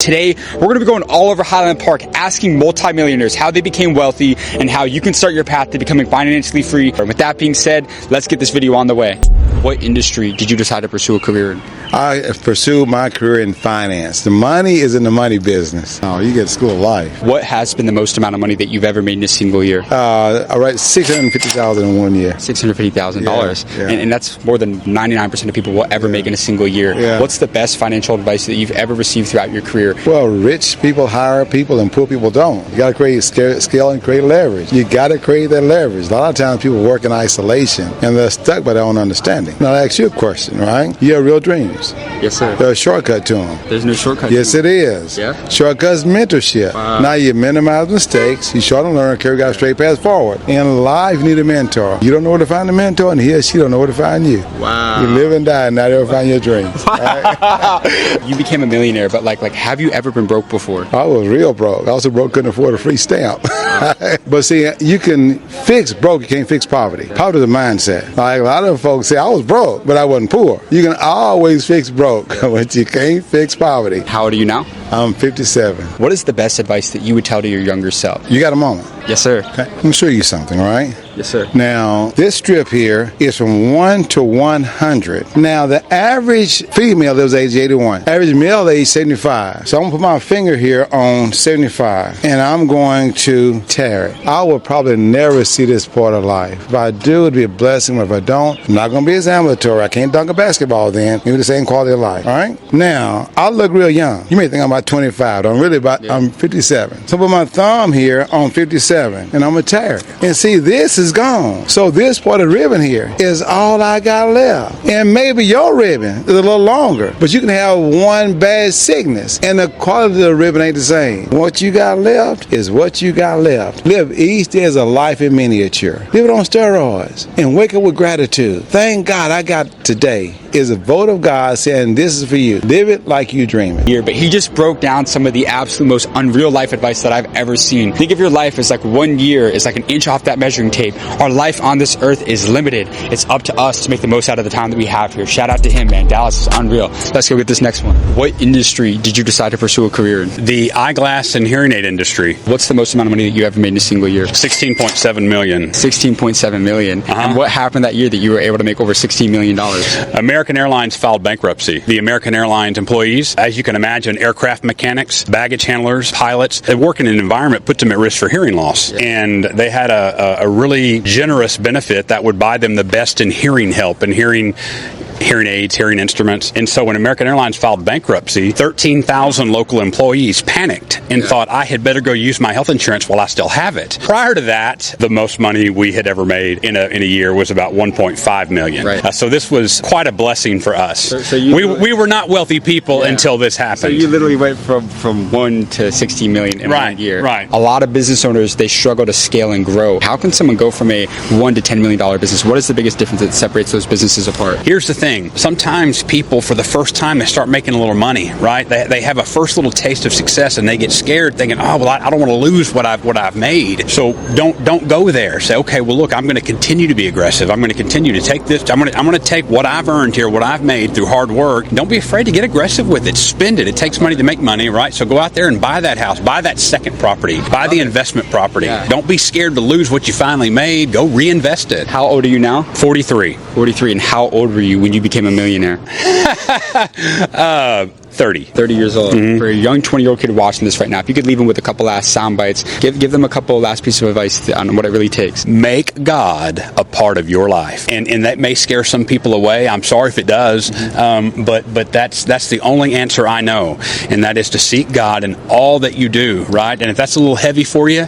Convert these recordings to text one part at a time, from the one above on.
Today, we're going to be going all over Highland Park asking multimillionaires how they became wealthy and how you can start your path to becoming financially free. And with that being said, let's get this video on the way. What industry did you decide to pursue a career in? I pursued my career in finance. The money is in the money business. Oh, you get school of life. What has been the most amount of money that you've ever made in a single year? All right, $650,000 in 1 year. $650,000. Yeah. And that's more than 99% of people will ever make in a single year. Yeah. What's the best financial advice that you've ever received throughout your career? Well, rich people hire people and poor people don't. You got to create scale and create leverage. You got to create that leverage. A lot of times people work in isolation and they're stuck by their own understanding. Now, I ask you a question, right? You have real dreams. Yes, sir. There's a shortcut to them. There's no shortcut. Yes, it is. Yeah. Shortcut's mentorship. Now you minimize mistakes. You short and learn, carry got a straight path forward. In life, you need a mentor. You don't know where to find a mentor, and he or she don't know where to find you. Wow. You live and die, and not ever find your dreams. Right? You became a millionaire, but like, have you ever been broke before? I was real broke. I also broke, couldn't afford a free stamp. But see, you can fix broke, you can't fix poverty. Poverty is a mindset. Like a lot of folks say, I was broke, but I wasn't poor. You can always fix broke, but you can't fix poverty. How old are you now? I'm 57. What is the best advice that you would tell to your younger self? You got a moment? Yes, sir. Okay. Let me show you something, right? Yes, sir. Now, this strip here is from 1 to 100. Now, the average female lives age 81. Average male age 75. So I'm going to put my finger here on 75, and I'm going to tear it. I will probably never see this part of life. If I do, it'd be a blessing. But if I don't, I'm not going to be as ambulatory. I can't dunk a basketball then. Maybe the same quality of life. All right? Now, I look real young. You may think I'm about 25. I'm really I'm 57. So I put my thumb here on 57, and I'm going to tear it. And see, this is gone. So this part of the ribbon here is all I got left. And maybe your ribbon is a little longer, but you can have one bad sickness, and the quality of the ribbon ain't the same. What you got left is what you got left. Live each day as a life in miniature. Live it on steroids and wake up with gratitude. Thank God I got today is a vote of God saying this is for you. Live it like you dream it. But he just broke down some of the absolute most unreal life advice that I've ever seen. Think of your life as like 1 year is like an inch off that measuring tape. Our life on this earth is limited. It's up to us to make the most out of the time that we have here. Shout out to him, man. Dallas is unreal. Let's go get this next one. What industry did you decide to pursue a career in? The eyeglass and hearing aid industry. What's the most amount of money that you ever made in a single year? $16.7 million. $16.7 million. And what happened that year that you were able to make over $16 million? American Airlines filed bankruptcy. The American Airlines employees, as you can imagine, aircraft mechanics, baggage handlers, pilots, they work in an environment that puts them at risk for hearing loss. And they had a really generous benefit that would buy them the best in hearing help and hearing aids, hearing instruments. And so when American Airlines filed bankruptcy, 13,000 local employees panicked and thought, I had better go use my health insurance while I still have it. Prior to that, the most money we had ever made in a year was about $1.5 million. Right. So this was quite a blessing for us. So we were not wealthy people until this happened. So you literally went from 1 to 16 million in 1 year. Right. A lot of business owners, they struggle to scale and grow. How can someone go from a $1 to $10 million business? What is the biggest difference that separates those businesses apart? Here's the thing. Sometimes people, for the first time, they start making a little money, right? They have a first little taste of success, and they get scared, thinking, "Oh, well, I don't want to lose what I've made." So don't go there. Say, "Okay, well, look, I'm going to continue to be aggressive. I'm going to continue to take this. I'm going to take what I've earned here, what I've made through hard work. Don't be afraid to get aggressive with it. Spend it. It takes money to make money, right? So go out there and buy that house, buy that second property, buy the investment property. Yeah. Don't be scared to lose what you finally made. Go reinvest it." How old are you now? 43. 43. And how old were you when you became a millionaire? 30 years old. For a young 20-year-old kid watching this right now, if you could leave them with a couple last sound bites, give them a couple last pieces of advice on what it really takes. Make God a part of your life, and that may scare some people away. I'm sorry if it does, but that's the only answer I know, and that is to seek God in all that you do. Right, and if that's a little heavy for you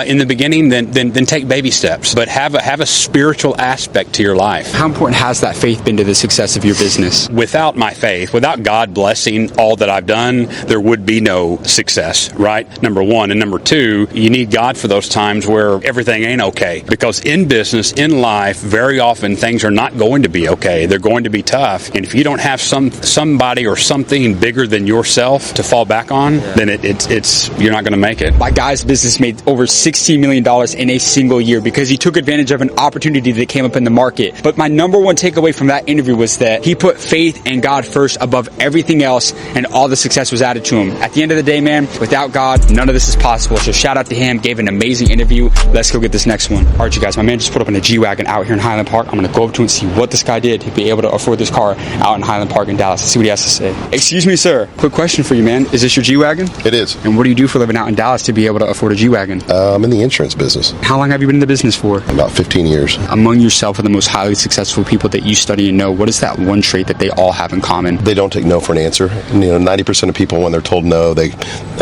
in the beginning, then take baby steps. But have a spiritual aspect to your life. How important has that faith been to the success of your business? Without my faith, without God blessing all that I've done, there would be no success, right? Number one. And number two, you need God for those times where everything ain't okay. Because in business, in life, very often things are not going to be okay. They're going to be tough. And if you don't have somebody or something bigger than yourself to fall back on, then you're not going to make it. My guy's business made over $16 million in a single year because he took advantage of an opportunity that came up in the market. But my number one takeaway from that interview was that he put faith and God first above everything else, and all the success was added to him. At the end of the day, man, without God, none of this is possible. So shout out to him, gave an amazing interview. Let's go get this next one. All right, you guys, my man just put up in a G-Wagon out here in Highland Park. I'm going to go up to him and see what this guy did to be able to afford this car out in Highland Park in Dallas. Let's see what he has to say. Excuse me, sir. Quick question for you, man. Is this your G-Wagon? It is. And what do you do for a living out in Dallas to be able to afford a G-Wagon? I'm in the insurance business. How long have you been in the business for? About 15 years. Among yourself and the most highly successful people that you study and know, what is that one trait that they all have in common? They don't take no for an answer. 90% of people, when they're told no, they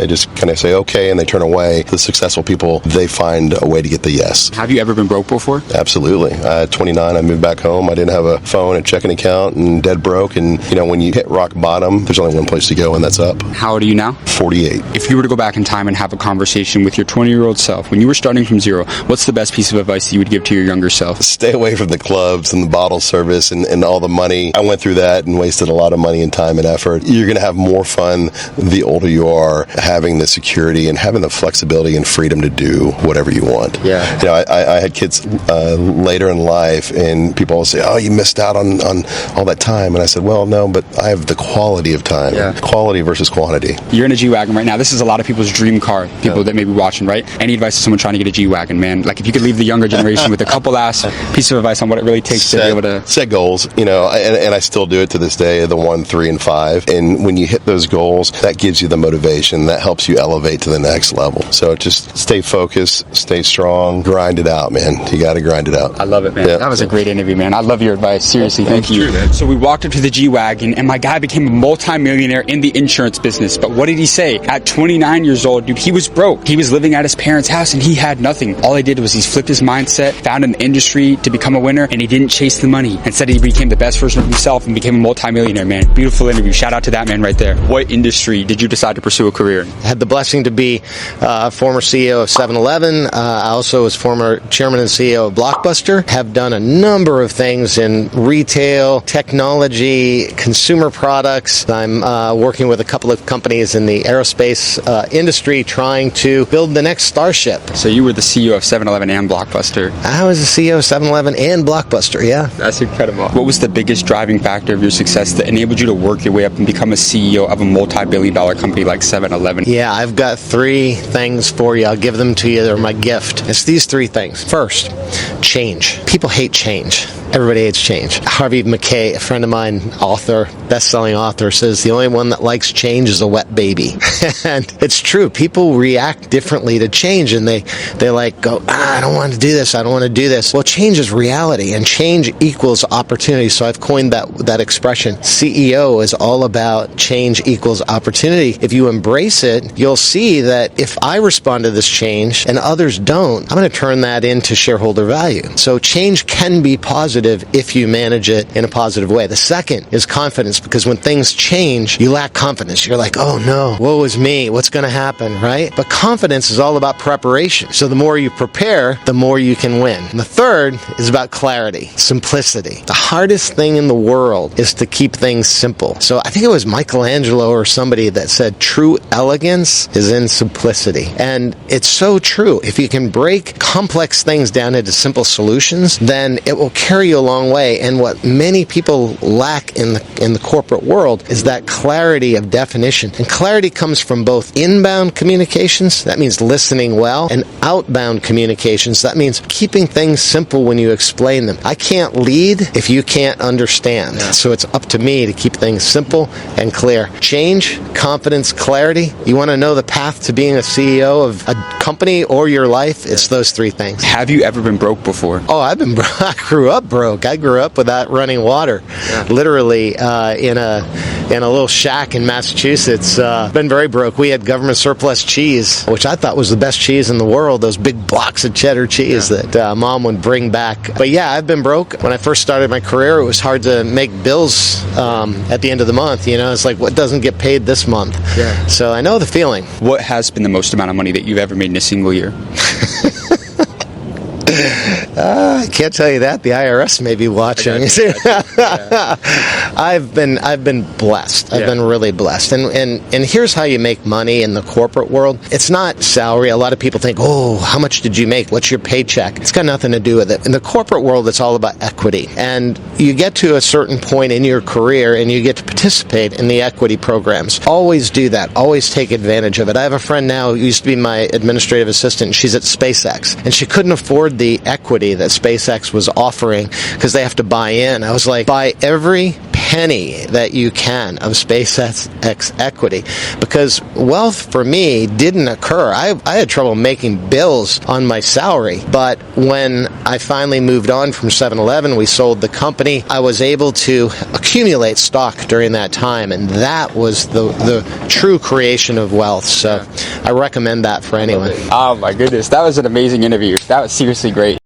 just kind of say okay and they turn away. The successful people, they find a way to get the yes. Have you ever been broke before? Absolutely. At 29, I moved back home. I didn't have a phone, a checking account, and dead broke. And when you hit rock bottom, there's only one place to go, and that's up. How old are you now? 48. If you were to go back in time and have a conversation with your 20-year-old self, when you were starting from zero, what's the best piece of advice that you would give to your younger self? Stay away from the clubs and the bottle service and all the money. I went through that and wasted a lot of money and time and effort. You're going to have more fun the older you are, having the security and having the flexibility and freedom to do whatever you want. Yeah. I had kids later in life, and people always say, oh, you missed out on all that time. And I said, well, no, but I have the quality of time. Yeah. Quality versus quantity. You're in a G-Wagon right now. This is a lot of people's dream car, people that may be watching, right? Any advice to someone trying to get a G-Wagon, man? Like, if you could leave the younger generation with a couple last piece of advice on what it really takes to be able to set goals, and I still do it to this day, the 1, 3, and 5. And when you hit those goals, that gives you the motivation. That helps you elevate to the next level. So just stay focused, stay strong, grind it out, man. You got to grind it out. I love it, man. Yeah. That was a great interview, man. I love your advice. Seriously, thank you. So we walked up to the G-Wagon, and my guy became a multi-millionaire in the insurance business. But what did he say? At 29 years old, dude, he was broke. He was living at his parents' house, and he had nothing. All he did was he flipped his mindset, found an industry to become a winner, and he didn't chase the money. Instead, he became the best version of himself and became a multi-millionaire, man. Beautiful interview. Shout out to that man right there. What industry did you decide to pursue a career in? I had the blessing to be former CEO of 7-Eleven. I also was former chairman and CEO of Blockbuster. Have done a number of things in retail, technology, consumer products. I'm working with a couple of companies in the aerospace industry trying to build the next Starship. So you were the CEO of 7-Eleven and Blockbuster. I was the CEO of 7-Eleven and Blockbuster, yeah. That's incredible. What was the biggest driving factor of your success that enabled you to work your way up and become a CEO of a multi-billion-dollar company like 7-Eleven? Yeah, I've got 3 things for you. I'll give them to you. They're my gift. It's these 3 things. First, change. People hate change. Everybody hates change. Harvey Mackay, a friend of mine, author, best-selling author, says the only one that likes change is a wet baby. And it's true. People react differently to change, and they go, I don't want to do this. I don't want to do this. Well, change is reality, and change equals opportunity. So I've coined that expression. CEO is all about change equals opportunity. If you embrace it, you'll see that if I respond to this change and others don't, I'm going to turn that into shareholder value. So change can be positive if you manage it in a positive way. The second is confidence, because when things change, you lack confidence. You're like, oh no, woe is me. What's going to happen, right? But confidence is all about preparation. So the more you prepare, the more you can win. And the third is about clarity, simplicity. The hardest thing in the world is to keep things simple. So I think it was Michelangelo or somebody that said true elegance is in simplicity. And it's so true. If you can break complex things down into simple solutions, then it will carry you a long way. And what many people lack in the corporate world is that clarity of definition. And clarity comes from both inbound communications, that means listening well, and outbound communications, that means keeping things simple when you explain them. I can't lead if you can't understand. So it's up to me to keep things simple and clear. Change, confidence, clarity. You want to know the path to being a CEO of a company or your life? It's those 3 things. Have you ever been broke before? Oh, I grew up broke. I grew up without running water. Literally in a little shack in Massachusetts. Been very broke. We had government surplus cheese, which I thought was the best cheese in the world, those big blocks of cheddar cheese that Mom would bring back. But yeah, I've been broke. When I first started my career, it was hard to make bills at the end of the month. It's like, what doesn't get paid this month? Yeah. So I know the feeling. What has been the most amount of money that you've ever made in a single year? I can't tell you that. The IRS may be watching. I've been blessed. I've been really blessed. And here's how you make money in the corporate world. It's not salary. A lot of people think, oh, how much did you make? What's your paycheck? It's got nothing to do with it. In the corporate world, it's all about equity. And you get to a certain point in your career and you get to participate in the equity programs. Always do that. Always take advantage of it. I have a friend now who used to be my administrative assistant. She's at SpaceX. And she couldn't afford the equity that SpaceX was offering because they have to buy in. I was like, buy every penny that you can of SpaceX equity, because wealth for me didn't occur. I had trouble making bills on my salary, but when I finally moved on from 7-Eleven, we sold the company, I was able to accumulate stock during that time, and that was the true creation of wealth. So I recommend that for anyone. Oh my goodness, that was an amazing interview. That was seriously great.